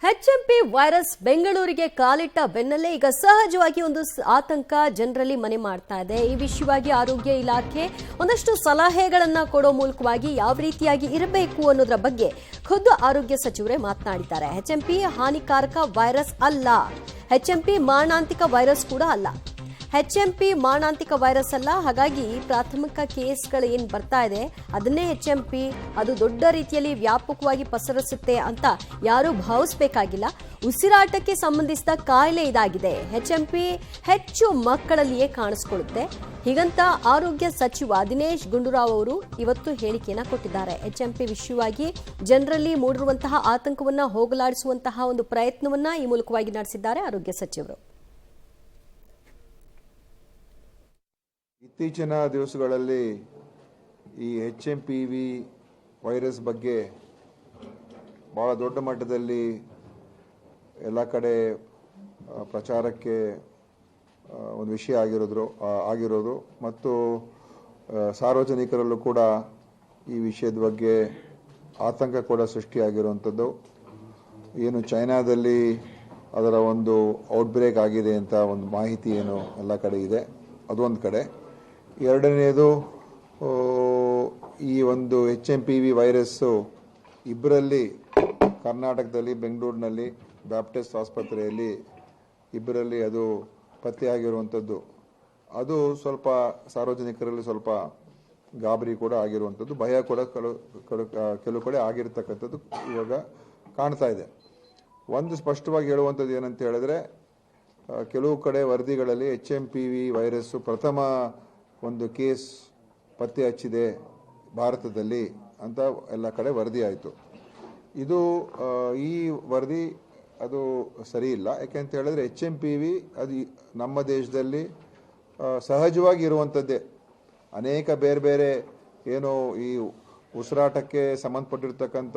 HMP virus ಬೆಂಗಳೂರಿಗೆ ಕಾಲಿಟ್ಟ ಬೆನ್ನಲ್ಲೇ ಈಗ ಸಹಜವಾಗಿ ಒಂದು ಆತಂಕ ಜನರಲ್ಲಿ ಮನೆ ಮಾಡ್ತಾ ಇದೆ. ಈ ವಿಷಯವಾಗಿ ಆರೋಗ್ಯ ಇಲಾಖೆ ಒಂದಷ್ಟು ಸಲಹೆಗಳನ್ನು ಕೊಡೋ ಮೂಲಕವಾಗಿ ಯಾವ ರೀತಿಯಾಗಿ ಇರಬೇಕು ಅನ್ನೋದರ ಬಗ್ಗೆ ಖುದ್ದು ಆರೋಗ್ಯ ಸಚಿವರೇ ಮಾತನಾಡಿದ್ದಾರೆ. HMP ಹಾನಿಕಾರಕ ವೈರಸ್ ಅಲ್ಲ, HMP ಮಾರಣಾಂತಿಕ ವೈರಸ್ ಕೂಡ ಅಲ್ಲ. HMP ಮಾರಣಾಂತಿಕ ವೈರಸ್ ಅಲ್ಲ, ಹಾಗಾಗಿ ಪ್ರಾಥಮಿಕ ಕೇಸ್ಗಳು ಏನು ಬರ್ತಾ ಇದೆ ಅದನ್ನೇ HMP ಅದು ದೊಡ್ಡ ರೀತಿಯಲ್ಲಿ ವ್ಯಾಪಕವಾಗಿ ಪಸರಿಸುತ್ತೆ ಅಂತ ಯಾರೂ ಭಾವಿಸಬೇಕಾಗಿಲ್ಲ. ಉಸಿರಾಟಕ್ಕೆ ಸಂಬಂಧಿಸಿದ ಕಾಯಿಲೆ ಇದಾಗಿದೆ. HMP ಹೆಚ್ಚು ಮಕ್ಕಳಲ್ಲಿಯೇ ಕಾಣಿಸ್ಕೊಳ್ಳುತ್ತೆ. ಹೀಗಂತ ಆರೋಗ್ಯ ಸಚಿವ ದಿನೇಶ್ ಗುಂಡೂರಾವ್ ಅವರು ಇವತ್ತು ಹೇಳಿಕೆಯನ್ನು ಕೊಟ್ಟಿದ್ದಾರೆ. HMP ವಿಷಯವಾಗಿ ಜನರಲ್ಲಿ ಮೂಡಿರುವಂತಹ ಆತಂಕವನ್ನು ಹೋಗಲಾಡಿಸುವಂತಹ ಒಂದು ಪ್ರಯತ್ನವನ್ನ ಈ ಮೂಲಕವಾಗಿ ನಡೆಸಿದ್ದಾರೆ ಆರೋಗ್ಯ ಸಚಿವರು. ಇತ್ತೀಚಿನ ದಿವಸಗಳಲ್ಲಿ ಈ HMPV ವೈರಸ್ ಬಗ್ಗೆ ಭಾಳ ದೊಡ್ಡ ಮಟ್ಟದಲ್ಲಿ ಎಲ್ಲ ಕಡೆ ಪ್ರಚಾರಕ್ಕೆ ಒಂದು ವಿಷಯ ಆಗಿರೋದು ಮತ್ತು ಸಾರ್ವಜನಿಕರಲ್ಲೂ ಕೂಡ ಈ ವಿಷಯದ ಬಗ್ಗೆ ಆತಂಕ ಕೂಡ ಸೃಷ್ಟಿಯಾಗಿರುವಂಥದ್ದು. ಏನು ಚೈನಾದಲ್ಲಿ ಅದರ ಒಂದು ಔಟ್ಬ್ರೇಕ್ ಆಗಿದೆ ಅಂತ ಒಂದು ಮಾಹಿತಿ ಏನು ಎಲ್ಲ ಕಡೆ ಇದೆ, ಅದೊಂದು ಕಡೆ. ಎರಡನೆಯದು, ಈ ಒಂದು HMPV ವೈರಸ್ಸು ಇಬ್ಬರಲ್ಲಿ ಕರ್ನಾಟಕದಲ್ಲಿ ಬೆಂಗಳೂರಿನಲ್ಲಿ ಬ್ಯಾಪ್ಟಿಸ್ಟ್ ಆಸ್ಪತ್ರೆಯಲ್ಲಿ ಇಬ್ಬರಲ್ಲಿ ಅದು ಪತ್ತೆಯಾಗಿರುವಂಥದ್ದು. ಅದು ಸ್ವಲ್ಪ ಸಾರ್ವಜನಿಕರಲ್ಲಿ ಸ್ವಲ್ಪ ಗಾಬರಿ ಕೂಡ ಆಗಿರುವಂಥದ್ದು, ಭಯ ಕೂಡ ಕೆಲವು ಕಡೆ ಆಗಿರ್ತಕ್ಕಂಥದ್ದು ಇವಾಗ ಕಾಣ್ತಾ ಇದೆ. ಒಂದು ಸ್ಪಷ್ಟವಾಗಿ ಹೇಳುವಂಥದ್ದು ಏನಂತ ಹೇಳಿದ್ರೆ, ಕೆಲವು ಕಡೆ ವರದಿಗಳಲ್ಲಿ HMPV ವೈರಸ್ಸು ಪ್ರಥಮ ಒಂದು ಕೇಸ್ ಪತ್ತೆ ಹಚ್ಚಿದೆ ಭಾರತದಲ್ಲಿ ಅಂತ ಎಲ್ಲ ಕಡೆ ವರದಿ ಆಯಿತು. ಇದು ಈ ವರದಿ ಅದು ಸರಿ ಇಲ್ಲ. ಯಾಕೆಂತ ಹೇಳಿದ್ರೆ HMPV ಅದು ನಮ್ಮ ದೇಶದಲ್ಲಿ ಸಹಜವಾಗಿ ಇರುವಂಥದ್ದೇ. ಅನೇಕ ಬೇರೆ ಬೇರೆ ಏನು ಈ ಉಸಿರಾಟಕ್ಕೆ ಸಂಬಂಧಪಟ್ಟಿರ್ತಕ್ಕಂಥ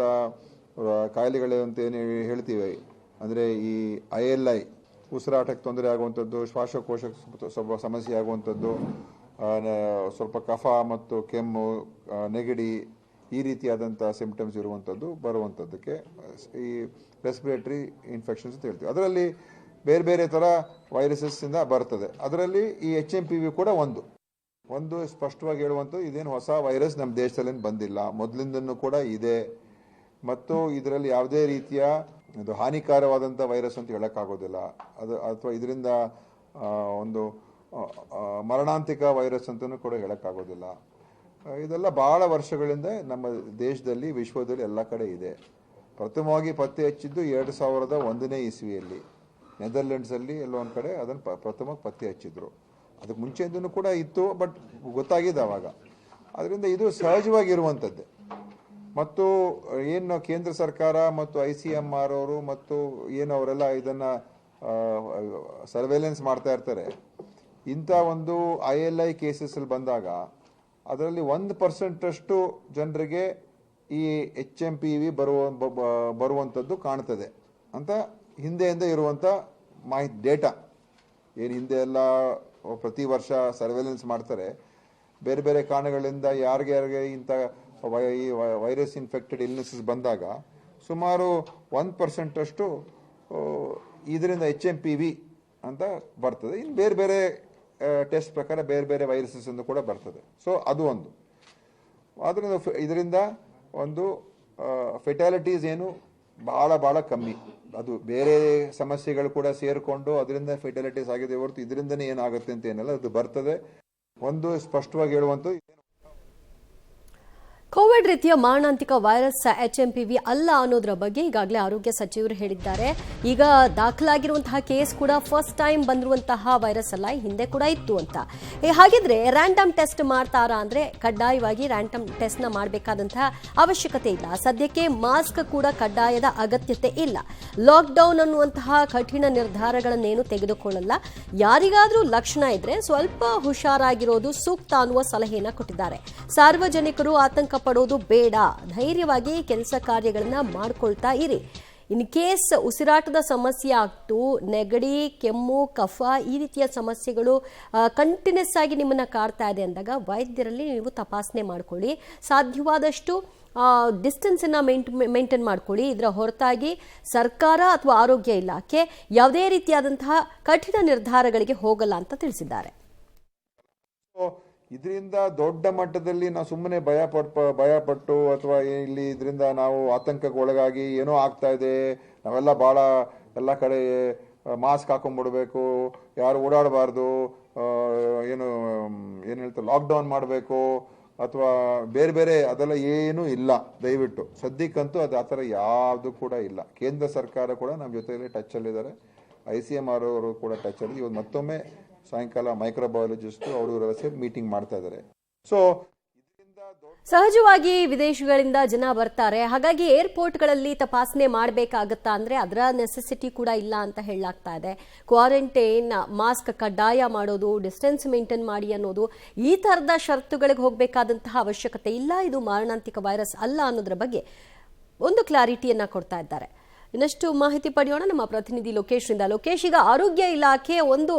ಕಾಯಿಲೆಗಳು ಅಂತ ಏನು ಹೇಳ್ತೀವಿ, ಅಂದರೆ ಈ ILI ಉಸಿರಾಟಕ್ಕೆ ತೊಂದರೆ ಆಗುವಂಥದ್ದು, ಶ್ವಾಸಕೋಶ ಸಮಸ್ಯೆ ಆಗುವಂಥದ್ದು, ಸ್ವಲ್ಪ ಕಫ ಮತ್ತು ಕೆಮ್ಮು, ನೆಗಡಿ, ಈ ರೀತಿಯಾದಂಥ ಸಿಂಪ್ಟಮ್ಸ್ ಇರುವಂಥದ್ದು ಬರುವಂಥದ್ದಕ್ಕೆ ಈ ರೆಸ್ಪಿರೇಟರಿ ಇನ್ಫೆಕ್ಷನ್ಸ್ ಅಂತ ಹೇಳ್ತೀವಿ. ಅದರಲ್ಲಿ ಬೇರೆ ಬೇರೆ ಥರ ವೈರಸಸ್ಸಿಂದ ಬರ್ತದೆ. ಅದರಲ್ಲಿ ಈ HMPV ಕೂಡ ಒಂದು ಸ್ಪಷ್ಟವಾಗಿ ಹೇಳುವಂಥದ್ದು, ಇದೇನು ಹೊಸ ವೈರಸ್ ನಮ್ಮ ದೇಶದಲ್ಲಿ ಬಂದಿಲ್ಲ, ಮೊದಲಿಂದನೂ ಕೂಡ ಇದೆ. ಮತ್ತು ಇದರಲ್ಲಿ ಯಾವುದೇ ರೀತಿಯ ಇದು ಹಾನಿಕಾರವಾದಂಥ ವೈರಸ್ ಅಂತ ಹೇಳೋಕ್ಕಾಗೋದಿಲ್ಲ. ಅದು ಅಥವಾ ಇದರಿಂದ ಒಂದು ಮರಣಾಂತಿಕ ವೈರಸ್ ಅಂತಲೂ ಕೂಡ ಹೇಳೋಕ್ಕಾಗೋದಿಲ್ಲ. ಇದೆಲ್ಲ ಭಾಳ ವರ್ಷಗಳಿಂದ ನಮ್ಮ ದೇಶದಲ್ಲಿ, ವಿಶ್ವದಲ್ಲಿ ಎಲ್ಲ ಕಡೆ ಇದೆ. ಪ್ರಥಮವಾಗಿ ಪತ್ತೆ ಹಚ್ಚಿದ್ದು 2001ನೇ ಇಸ್ವಿಯಲ್ಲಿ ನೆದರ್ಲೆಂಡ್ಸಲ್ಲಿ ಎಲ್ಲೋ ಒಂದು ಕಡೆ ಅದನ್ನು ಪ್ರಥಮವಾಗಿ ಪತ್ತೆ ಹಚ್ಚಿದ್ರು. ಅದಕ್ಕೆ ಮುಂಚೆಯಿಂದನೂ ಕೂಡ ಇತ್ತು, ಬಟ್ ಗೊತ್ತಾಗಿದೆ ಆವಾಗ. ಅದರಿಂದ ಇದು ಸಹಜವಾಗಿರುವಂಥದ್ದೇ. ಮತ್ತು ಏನು ಕೇಂದ್ರ ಸರ್ಕಾರ ಮತ್ತು ICMR ಅವರು ಮತ್ತು ಏನು ಅವರೆಲ್ಲ ಇದನ್ನು ಸರ್ವೇಲೆನ್ಸ್ ಮಾಡ್ತಾ ಇರ್ತಾರೆ, ಇಂಥ ಒಂದು ILI ಕೇಸಸ್ಸಲ್ಲಿ ಬಂದಾಗ ಅದರಲ್ಲಿ 1% ಜನರಿಗೆ ಈ HMPV ಬರುವಂಥದ್ದು ಕಾಣ್ತದೆ ಅಂತ ಹಿಂದೆಯಿಂದ ಇರುವಂಥ ಮಾಹಿತಿ, ಡೇಟಾ ಏನು ಹಿಂದೆ ಎಲ್ಲ ಪ್ರತಿ ವರ್ಷ ಸರ್ವೇಲೆನ್ಸ್ ಮಾಡ್ತಾರೆ. ಬೇರೆ ಬೇರೆ ಕಾರಣಗಳಿಂದ ಯಾರಿಗೆ ಇಂಥ ಈ ವೈರಸ್ ಇನ್ಫೆಕ್ಟೆಡ್ ಇಲ್ನೆಸಸ್ ಬಂದಾಗ ಸುಮಾರು 1% ಇದರಿಂದ HMPV ಅಂತ ಬರ್ತದೆ. ಇನ್ನು ಬೇರೆ ಬೇರೆ ಟೆಸ್ಟ್ ಪ್ರಕಾರ ಬೇರೆ ಬೇರೆ ವೈರಸಸ್ ಎಂದು ಕೂಡ ಬರ್ತದೆ. ಸೊ ಅದು ಒಂದು. ಆದ್ದರಿಂದ ಇದರಿಂದ ಒಂದು ಫೆಟಾಲಿಟೀಸ್ ಏನು ಭಾಳ ಕಮ್ಮಿ. ಅದು ಬೇರೆ ಸಮಸ್ಯೆಗಳು ಕೂಡ ಸೇರಿಕೊಂಡು ಅದರಿಂದ ಫೆಟಾಲಿಟೀಸ್ ಆಗಿದೆ ಹೊರತು ಇದರಿಂದನೇ ಏನಾಗುತ್ತೆ ಅಂತ ಏನಲ್ಲ, ಅದು ಬರ್ತದೆ. ಒಂದು ಸ್ಪಷ್ಟವಾಗಿ ಹೇಳುವಂಥದ್ದು, ಕೋವಿಡ್ ರೀತಿಯ ಮಾರಣಾಂತಿಕ ವೈರಸ್ HMPV ಅಲ್ಲ ಅನ್ನೋದರ ಬಗ್ಗೆ ಈಗಾಗಲೇ ಆರೋಗ್ಯ ಸಚಿವರು ಹೇಳಿದ್ದಾರೆ. ಈಗ ದಾಖಲಾಗಿರುವಂತಹ ಕೇಸ್ ಕೂಡ ಫಸ್ಟ್ ಟೈಮ್ ಬಂದಿರುವಂತಹ ವೈರಸ್ ಅಲ್ಲ, ಹಿಂದೆ ಕೂಡ ಇತ್ತು ಅಂತ. ಹಾಗಿದ್ರೆ ರ್ಯಾಂಡಮ್ ಟೆಸ್ಟ್ ಮಾಡ್ತಾರಾ ಅಂದರೆ ಕಡ್ಡಾಯವಾಗಿ ರ್ಯಾಂಡಮ್ ಟೆಸ್ಟ್ನ ಮಾಡಬೇಕಾದಂತಹ ಅವಶ್ಯಕತೆ ಇಲ್ಲ. ಸದ್ಯಕ್ಕೆ ಮಾಸ್ಕ್ ಕೂಡ ಕಡ್ಡಾಯದ ಅಗತ್ಯತೆ ಇಲ್ಲ. ಲಾಕ್ಡೌನ್ ಅನ್ನುವಂತಹ ಕಠಿಣ ನಿರ್ಧಾರಗಳನ್ನೇನು ತೆಗೆದುಕೊಳ್ಳಲ್ಲ. ಯಾರಿಗಾದರೂ ಲಕ್ಷಣ ಇದ್ರೆ ಸ್ವಲ್ಪ ಹುಷಾರಾಗಿರೋದು ಸೂಕ್ತ ಅನ್ನುವ ಸಲಹೆಯನ್ನು ಕೊಟ್ಟಿದ್ದಾರೆ. ಸಾರ್ವಜನಿಕರು ಆತಂಕ ಪಡೋದು ಬೇಡ, ಧೈರ್ಯವಾಗಿ ಕೆಲಸ ಕಾರ್ಯಗಳನ್ನ ಮಾಡ್ಕೊಳ್ತಾ ಇರಿ. ಇನ್ ಕೇಸ್ ಉಸಿರಾಟದ ಸಮಸ್ಯೆ ಆಗ್ತು, ನೆಗಡಿ, ಕೆಮ್ಮು, ಕಫ, ಈ ರೀತಿಯ ಸಮಸ್ಯೆಗಳು ಕಂಟಿನ್ಯೂಸ್ ಆಗಿ ನಿಮ್ಮನ್ನ ಕಾಡ್ತಾ ಇದೆ ಅಂದಾಗ ವೈದ್ಯರಲ್ಲಿ ನೀವು ತಪಾಸಣೆ ಮಾಡ್ಕೊಳ್ಳಿ. ಸಾಧ್ಯವಾದಷ್ಟು ಡಿಸ್ಟೆನ್ಸನ್ನು ಮೇಂಟೈನ್ ಮಾಡ್ಕೊಳ್ಳಿ. ಇದರ ಹೊರತಾಗಿ ಸರ್ಕಾರ ಅಥವಾ ಆರೋಗ್ಯ ಇಲಾಖೆ ಯಾವುದೇ ರೀತಿಯಾದಂತಹ ಕಠಿಣ ನಿರ್ಧಾರಗಳಿಗೆ ಹೋಗಲ್ಲ ಅಂತ ತಿಳಿಸಿದ್ದಾರೆ. ಇದರಿಂದ ದೊಡ್ಡ ಮಟ್ಟದಲ್ಲಿ ನಾವು ಸುಮ್ಮನೆ ಭಯಪಟ್ಟು ಅಥವಾ ಇಲ್ಲಿ ಇದರಿಂದ ನಾವು ಆತಂಕಕ್ಕೆ ಒಳಗಾಗಿ ಏನೋ ಆಗ್ತಾ ಇದೆ, ನಾವೆಲ್ಲ ಬಹಳ ಎಲ್ಲ ಕಡೆ ಮಾಸ್ಕ್ ಹಾಕೊಂಡ್ಬಿಡ್ಬೇಕು, ಯಾರು ಓಡಾಡಬಾರ್ದು, ಏನು ಹೇಳ್ತಾರೆ ಲಾಕ್ಡೌನ್ ಮಾಡಬೇಕು ಅಥವಾ ಬೇರೆ ಬೇರೆ ಅದೆಲ್ಲ ಏನೂ ಇಲ್ಲ. ದಯವಿಟ್ಟು ಸದ್ಯಕ್ಕಂತೂ ಅದು ಆ ಥರ ಯಾವುದು ಕೂಡ ಇಲ್ಲ. ಕೇಂದ್ರ ಸರ್ಕಾರ ಕೂಡ ನಮ್ಮ ಜೊತೆಯಲ್ಲಿ ಟಚ್ಚಲ್ಲಿದ್ದಾರೆ, ICMR ಅವರು ಕೂಡ ಟಚ್ಚಲ್ಲಿ. ಇವತ್ತು ಮತ್ತೊಮ್ಮೆ ಸಾಯಂಕಾಲ ಮೈಕ್ರೋಬಯಾಲಜಿಸ್ಟ್ ಅವರು ಸೇರಿ ಮೀಟಿಂಗ್ ಮಾಡ್ತಾ ಇದ್ದಾರೆ. ಸೊ ಸಹಜವಾಗಿ ವಿದೇಶಗಳಿಂದ ಜನ ಬರ್ತಾರೆ, ಹಾಗಾಗಿ ಏರ್ಪೋರ್ಟ್ಗಳಲ್ಲಿ ತಪಾಸಣೆ ಮಾಡಬೇಕಾಗತ್ತಾ ಅಂದ್ರೆ ಅದರ ನೆಸೆಸಿಟಿ ಕೂಡ ಇಲ್ಲ ಅಂತ ಹೇಳಲಾಗ್ತಾ ಇದೆ. ಕ್ವಾರಂಟೈನ್, ಮಾಸ್ಕ್ ಕಡ್ಡಾಯ ಮಾಡೋದು, ಡಿಸ್ಟೆನ್ಸ್ ಮೇಂಟೈನ್ ಮಾಡಿ ಅನ್ನೋದು, ಈ ತರದ ಷರತ್ತುಗಳಿಗೆ ಹೋಗಬೇಕಾದಂತಹ ಅವಶ್ಯಕತೆ ಇಲ್ಲ. ಇದು ಮಾರಣಾಂತಿಕ ವೈರಸ್ ಅಲ್ಲ ಅನ್ನೋದ್ರ ಬಗ್ಗೆ ಒಂದು ಕ್ಲಾರಿಟಿಯನ್ನ ಕೊಡ್ತಾ ಇದ್ದಾರೆ. ಇನ್ನಷ್ಟು ಮಾಹಿತಿ ಪಡೆಯೋಣ ನಮ್ಮ ಪ್ರತಿನಿಧಿ ಲೋಕೇಶ್ರಿಂದ. ಲೋಕೇಶ್, ಈಗ ಆರೋಗ್ಯ ಇಲಾಖೆ ಒಂದು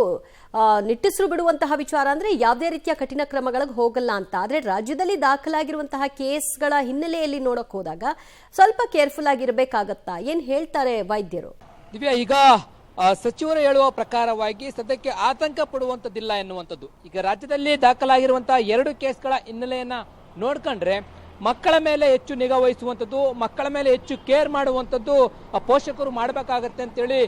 ನಿಟ್ಟುಸಿರು ಬಿಡುವಂತಹ ವಿಚಾರ ಅಂದ್ರೆ ಯಾವುದೇ ರೀತಿಯ ಕಠಿಣ ಕ್ರಮಗಳಿಗೆ ಹೋಗಲ್ಲ ಅಂತ. ಆದ್ರೆ ರಾಜ್ಯದಲ್ಲಿ ದಾಖಲಾಗಿರುವಂತಹ ಕೇಸ್ಗಳ ಹಿನ್ನೆಲೆಯಲ್ಲಿ ನೋಡಕ್ ಹೋದಾಗ ಸ್ವಲ್ಪ ಕೇರ್ಫುಲ್ ಆಗಿರ್ಬೇಕಾಗತ್ತಾ? ಏನ್ ಹೇಳ್ತಾರೆ ವೈದ್ಯರು? ದಿವ್ಯಾ, ಈಗ ಸಚಿವರು ಹೇಳುವ ಪ್ರಕಾರವಾಗಿ ಸದ್ಯಕ್ಕೆ ಆತಂಕ ಪಡುವಂತದ್ದಿಲ್ಲ ಎನ್ನುವಂಥದ್ದು. ಈಗ ರಾಜ್ಯದಲ್ಲಿ ದಾಖಲಾಗಿರುವಂತಹ 2 ಕೇಸ್ಗಳ ಹಿನ್ನೆಲೆಯನ್ನ ನೋಡ್ಕೊಂಡ್ರೆ ಮಕ್ಕಳ ಮೇಲೆ ಹೆಚ್ಚು ನಿಗಾ ವಹಿಸುವಂಥದ್ದು, ಮಕ್ಕಳ ಮೇಲೆ ಹೆಚ್ಚು ಕೇರ್ ಮಾಡುವಂಥದ್ದು ಪೋಷಕರು ಮಾಡಬೇಕಾಗತ್ತೆ ಅಂತೇಳಿ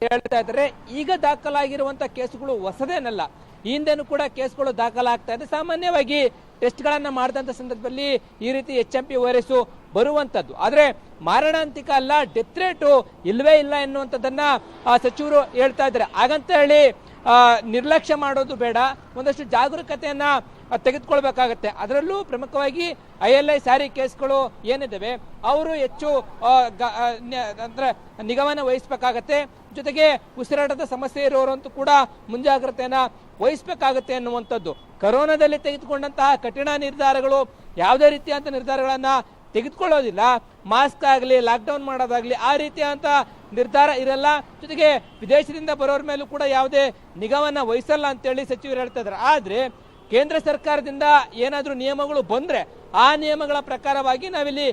ಹೇಳ್ತಾ ಇದ್ದಾರೆ. ಈಗ ದಾಖಲಾಗಿರುವಂತಹ ಕೇಸುಗಳು ಹೊಸದೇನಲ್ಲ, ಹಿಂದೆನೂ ಕೂಡ ಕೇಸ್ಗಳು ದಾಖಲಾಗ್ತಾ ಇದೆ. ಸಾಮಾನ್ಯವಾಗಿ ಟೆಸ್ಟ್ಗಳನ್ನ ಮಾಡಿದಂಥ ಸಂದರ್ಭದಲ್ಲಿ ಈ ರೀತಿ HMP ವೈರಸ್ ಬರುವಂಥದ್ದು. ಆದ್ರೆ ಮಾರಣಾಂತಿಕ ಅಲ್ಲ, ಡೆತ್ ರೇಟು ಇಲ್ವೇ ಇಲ್ಲ ಎನ್ನುವಂಥದ್ದನ್ನ ಸಚಿವರು ಹೇಳ್ತಾ ಇದ್ದಾರೆ. ಹಾಗಂತ ಹೇಳಿ ನಿರ್ಲಕ್ಷ್ಯ ಮಾಡೋದು ಬೇಡ, ಒಂದಷ್ಟು ಜಾಗರೂಕತೆಯನ್ನ ತೆಗೆದುಕೊಳ್ಬೇಕಾಗತ್ತೆ. ಅದರಲ್ಲೂ ಪ್ರಮುಖವಾಗಿ ILI ಸ್ಯಾರಿ ಕೇಸ್ಗಳು ಏನಿದ್ದಾವೆ ಅವರು ಹೆಚ್ಚು ಅಂದ್ರೆ ನಿಗಾವನ್ನ ವಹಿಸಬೇಕಾಗತ್ತೆ. ಜೊತೆಗೆ ಉಸಿರಾಟದ ಸಮಸ್ಯೆ ಇರೋರಂತೂ ಕೂಡ ಮುಂಜಾಗ್ರತೆಯನ್ನ ವಹಿಸಬೇಕಾಗತ್ತೆ ಅನ್ನುವಂಥದ್ದು. ಕರೋನಾದಲ್ಲಿ ತೆಗೆದುಕೊಂಡಂತಹ ಕಠಿಣ ನಿರ್ಧಾರಗಳು ಯಾವುದೇ ರೀತಿಯಂತ ನಿರ್ಧಾರಗಳನ್ನ ತೆಗೆದುಕೊಳ್ಳೋದಿಲ್ಲ. ಮಾಸ್ಕ್ ಆಗಲಿ, ಲಾಕ್ಡೌನ್ ಮಾಡೋದಾಗ್ಲಿ ಆ ರೀತಿಯಂತ ನಿರ್ಧಾರ ಇರಲ್ಲ. ಜೊತೆಗೆ ವಿದೇಶದಿಂದ ಬರೋರ ಮೇಲೂ ಕೂಡ ಯಾವುದೇ ನಿಗಾವನ್ನ ವಹಿಸಲ್ಲ ಅಂತೇಳಿ ಸಚಿವರು ಹೇಳ್ತಾ ಇದ್ದಾರೆ. ಆದ್ರೆ ಕೇಂದ್ರ ಸರ್ಕಾರದಿಂದ ಏನಾದ್ರೂ ನಿಯಮಗಳು ಬಂದ್ರೆ ಆ ನಿಯಮಗಳ ಪ್ರಕಾರವಾಗಿ ನಾವಿಲ್ಲಿ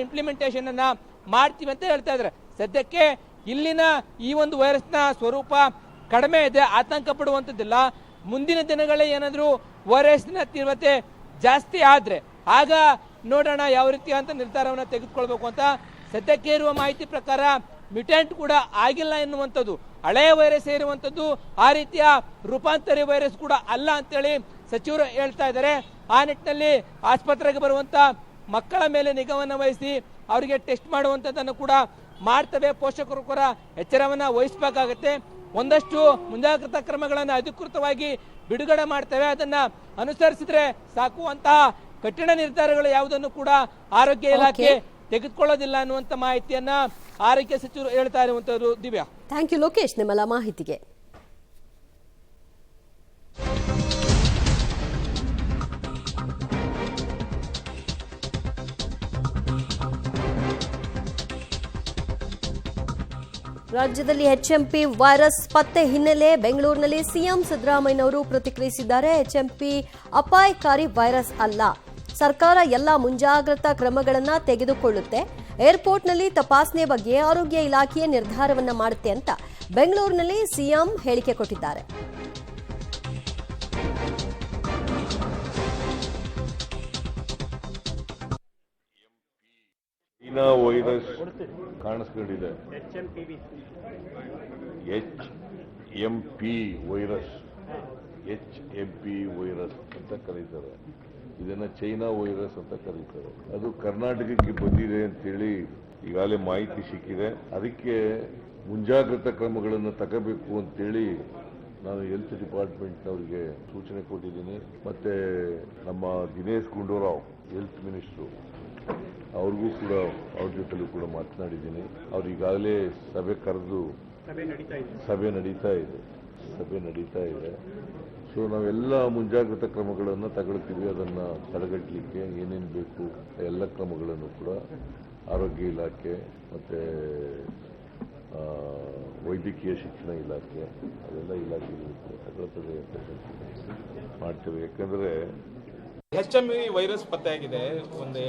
ಇಂಪ್ಲಿಮೆಂಟೇಷನ್ ಅನ್ನ ಮಾಡ್ತೀವಿ ಅಂತ ಹೇಳ್ತಾ ಇದ್ದಾರೆ. ಸದ್ಯಕ್ಕೆ ಇಲ್ಲಿನ ಈ ಒಂದು ವೈರಸ್ನ ಸ್ವರೂಪ ಕಡಿಮೆ ಇದೆ, ಆತಂಕ ಪಡುವಂಥದ್ದಿಲ್ಲ. ಮುಂದಿನ ದಿನಗಳೇ ಏನಾದ್ರೂ ವೈರಸ್ನ ತೀವ್ರತೆ ಜಾಸ್ತಿ ಆದ್ರೆ ಆಗ ನೋಡೋಣ ಯಾವ ರೀತಿ ಅಂತ ನಿರ್ಧಾರವನ್ನ ತೆಗೆದುಕೊಳ್ಬೇಕು ಅಂತ. ಸದ್ಯಕ್ಕೆ ಇರುವ ಮಾಹಿತಿ ಪ್ರಕಾರ ಮ್ಯುಟೆಂಟ್ ಕೂಡ ಆಗಿಲ್ಲ ಎನ್ನುವಂಥದ್ದು, ಹಳೆಯ ವೈರಸ್ ಇರುವಂಥದ್ದು, ಆ ರೀತಿಯ ರೂಪಾಂತರಿ ವೈರಸ್ ಕೂಡ ಅಲ್ಲ ಅಂತೇಳಿ ಸಚಿವರು ಹೇಳ್ತಾ ಇದ್ದಾರೆ. ಆ ನಿಟ್ಟಿನಲ್ಲಿ ಆಸ್ಪತ್ರೆಗೆ ಬರುವಂತ ಮಕ್ಕಳ ಮೇಲೆ ನಿಗಾವನ್ನ ವಹಿಸಿ ಅವರಿಗೆ ಟೆಸ್ಟ್ ಮಾಡುವಂಥದ್ದನ್ನು ಕೂಡ ಮಾಡ್ತವೆ. ಪೋಷಕರು ಕೂಡ ಎಚ್ಚರವನ್ನ ವಹಿಸಬೇಕಾಗತ್ತೆ. ಒಂದಷ್ಟು ಮುಂಜಾಗ್ರತಾ ಕ್ರಮಗಳನ್ನು ಅಧಿಕೃತವಾಗಿ ಬಿಡುಗಡೆ ಮಾಡ್ತೇವೆ, ಅದನ್ನ ಅನುಸರಿಸಿದ್ರೆ ಸಾಕು. ಅಂತಹ ಕಠಿಣ ನಿರ್ಧಾರಗಳು ಯಾವುದನ್ನು ಕೂಡ ಆರೋಗ್ಯ ಇಲಾಖೆ ತೆಗೆದುಕೊಳ್ಳೋದಿಲ್ಲ ಅನ್ನುವಂತ ಮಾಹಿತಿಯನ್ನ ಆರೋಗ್ಯ ಸಚಿವರು ಹೇಳ್ತಾ ಇರುವಂತದ್ದು. ದಿವ್ಯಾ, ಥ್ಯಾಂಕ್ ಯು ಲೋಕೇಶ್ ನಿಮ್ಮೆಲ್ಲ ಮಾಹಿತಿಗೆ. ರಾಜ್ಯದಲ್ಲಿ HMP ವೈರಸ್ ಪತ್ತೆ ಹಿನ್ನೆಲೆ ಬೆಂಗಳೂರಿನಲ್ಲಿ ಸಿಎಂ ಸಿದ್ದರಾಮಯ್ಯನವರು ಪ್ರತಿಕ್ರಿಯಿಸಿದ್ದಾರೆ. HMP ಅಪಾಯಕಾರಿ ವೈರಸ್ ಅಲ್ಲ, ಸರ್ಕಾರ ಎಲ್ಲ ಮುಂಜಾಗ್ರತಾ ಕ್ರಮಗಳನ್ನು ತೆಗೆದುಕೊಳ್ಳುತ್ತೆ, ಏರ್ಪೋರ್ಟ್ನಲ್ಲಿ ತಪಾಸಣೆ ಬಗ್ಗೆ ಆರೋಗ್ಯ ಇಲಾಖೆಯ ನಿರ್ಧಾರವನ್ನ ಮಾಡುತ್ತೆ ಅಂತ ಬೆಂಗಳೂರಿನಲ್ಲಿ ಸಿಎಂ ಹೇಳಿಕೆ ಕೊಟ್ಟಿದ್ದಾರೆ. ಚೀನಾ ವೈರಸ್ ಕಾಣಿಸ್ಕೊಂಡಿದೆ, HMP ವೈರಸ್ ಅಂತ ಕರೀತಾರೆ. ಇದನ್ನ ಚೈನಾ ವೈರಸ್ ಅಂತ ಕರೀತಾರೆ. ಅದು ಕರ್ನಾಟಕಕ್ಕೆ ಬಂದಿದೆ ಅಂತೇಳಿ ಈಗಾಗಲೇ ಮಾಹಿತಿ ಸಿಕ್ಕಿದೆ. ಅದಕ್ಕೆ ಮುಂಜಾಗ್ರತಾ ಕ್ರಮಗಳನ್ನು ತಗೋಬೇಕು ಅಂತೇಳಿ ನಾನು ಹೆಲ್ತ್ ಡಿಪಾರ್ಟ್ಮೆಂಟ್ನವರಿಗೆ ಸೂಚನೆ ಕೊಟ್ಟಿದ್ದೀನಿ. ಮತ್ತೆ ನಮ್ಮ ದಿನೇಶ್ ಗುಂಡೂರಾವ್ ಹೆಲ್ತ್ ಮಿನಿಸ್ಟ್ರು ಅವ್ರಿಗೂ ಕೂಡ ಅವ್ರ ಜೊತೆಲೂ ಕೂಡ ಮಾತನಾಡಿದ್ದೀನಿ. ಅವ್ರು ಈಗಾಗಲೇ ಸಭೆ ಕರೆದು ಸಭೆ ನಡೀತಾ ಇದೆ. ಸೊ ನಾವೆಲ್ಲ ಮುಂಜಾಗ್ರತಾ ಕ್ರಮಗಳನ್ನು ತಗೊಳ್ತೀವಿ. ಅದನ್ನು ತಡೆಗಟ್ಟಲಿಕ್ಕೆ ಏನೇನು ಬೇಕು ಎಲ್ಲ ಕ್ರಮಗಳನ್ನು ಕೂಡ ಆರೋಗ್ಯ ಇಲಾಖೆ ಮತ್ತು ವೈದ್ಯಕೀಯ ಶಿಕ್ಷಣ ಇಲಾಖೆ ಅದೆಲ್ಲ ಇಲಾಖೆಗಳು ತಗೊಳ್ತದೆ ಅಂತ ಮಾಡ್ತೇವೆ. ಯಾಕಂದರೆ HMV ವೈರಸ್ ಪತ್ತೆಯಾಗಿದೆ ಒಂದು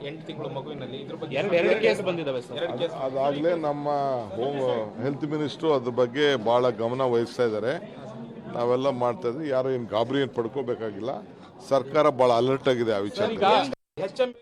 8 ತಿಂಗಳ ಮಗುವಿನಲ್ಲಿ. ಇದ್ರ ಬಗ್ಗೆ ಎರಡು ಕೇಸ್ ಬಂದಿದ್ದಾವೆ ಸರ್. ಅದಾಗಲೇ ನಮ್ಮ ಹೋಮ್ ಹೆಲ್ತ್ ಮಿನಿಸ್ಟ್ರು ಅದ್ರ ಬಗ್ಗೆ ಭಾಳ ಗಮನ ವಹಿಸ್ತಾ ಇದ್ದಾರೆ. ನಾವೆಲ್ಲ ಮಾಡ್ತಾ ಇದ್ವಿ. ಯಾರು ಏನು ಗಾಬರಿ ಏನು ಪಡ್ಕೋಬೇಕಾಗಿಲ್ಲ. ಸರ್ಕಾರ ಭಾಳ ಅಲರ್ಟ್ ಆಗಿದೆ ಆ ವಿಚಾರ. HMV